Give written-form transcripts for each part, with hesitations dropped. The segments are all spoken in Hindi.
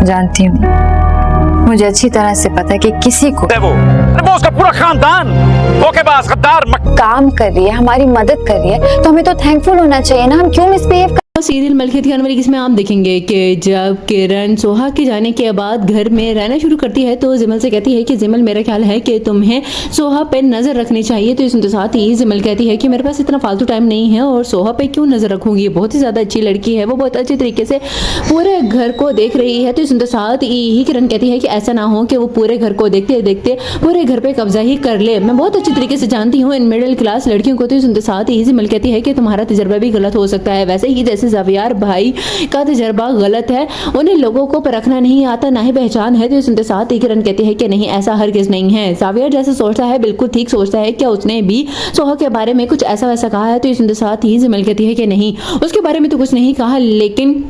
जानती हूँ, मुझे अच्छी तरह से पता है कि किसी को वो उसका पूरा खानदान धोखेबाज गद्दार काम कर रही है, हमारी मदद कर रही है, तो हमें तो थैंकफुल होना चाहिए ना। हम क्यों मिसबिहेव सीरियल मलकियत की अनवरी जिसमें आप देखेंगे कि जब किरण सोहा के जाने के बाद घर में रहना शुरू करती है तो जिमल से कहती है कि जिमल मेरा ख्याल है कि तुम्हें सोहा पे नजर रखनी चाहिए। तो इसके साथ ही जिमल कहती है कि मेरे पास इतना फालतू टाइम नहीं है और सोहा पे क्यों नजर रखूंगी, बहुत ही ज्यादा अच्छी लड़की है, वो बहुत अच्छे तरीके से पूरे घर को देख रही है। तो इसके साथ ही किरण कहती है कि ऐसा ना हो कि वो पूरे घर को देखते देखते पूरे घर पे कब्जा ही कर ले, मैं बहुत अच्छी तरीके से जानती हूँ इन मिडिल क्लास लड़कियों को। तो इसके साथ ही जिमल कहती है कि तुम्हारा तजर्बा भी गलत हो सकता है, वैसे ही जैसे ज़ावियार भाई का तजर्बा गलत है, उन्हें लोगों को परखना नहीं आता, ना ही पहचान है। तो इसके साथ ही किरण कहती है कि नहीं, ऐसा हरगिज नहीं है। ज़ावियार जैसे सोचता है बिल्कुल ठीक सोचता है, क्या उसने भी सोहा के बारे में कुछ ऐसा वैसा कहा है? तो इसके साथ ही जिमल कहती है कि नहीं, उसके बारे में तो कुछ नहीं कहा, लेकिन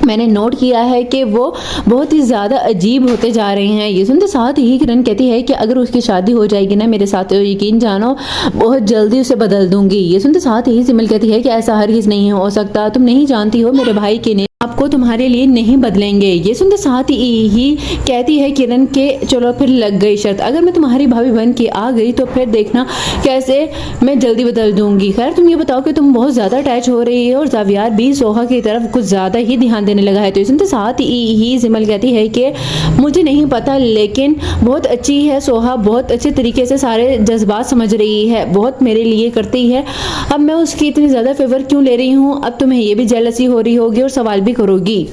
मैंने नोट किया है कि वो बहुत ही ज़्यादा अजीब होते जा रहे हैं। ये सुनते साथ ही किरण कहती है कि अगर उसकी शादी हो जाएगी ना मेरे साथ, तो यकीन जानो बहुत जल्दी उसे बदल दूंगी। ये सुनते साथ ही जिमल कहती है कि ऐसा हरगिज़ नहीं हो सकता, तुम नहीं जानती हो मेरे भाई के आपको तुम्हारे लिए नहीं बदलेंगे। ये सुनते साथ ही कहती है किरण के चलो फिर लग गई शर्त, अगर मैं तुम्हारी भाभी बन के आ गई तो फिर देखना कैसे मैं जल्दी बदल दूंगी। खैर तुम ये बताओ कि तुम बहुत ज़्यादा अटैच हो रही है और ज़ावियार भी सोहा की तरफ कुछ ज़्यादा ही ध्यान देने लगा है। तो सुनते साथ ही जिमल कहती है कि मुझे नहीं पता, लेकिन बहुत अच्छी है सोहा, बहुत अच्छे तरीके से सारे जज्बात समझ रही है, बहुत मेरे लिए करती है। अब मैं उसकी इतनी ज़्यादा फेवर क्यों ले रही हूँ? अब तुम्हें ये भी जेलसी हो रही होगी और सवाल भी करोगी।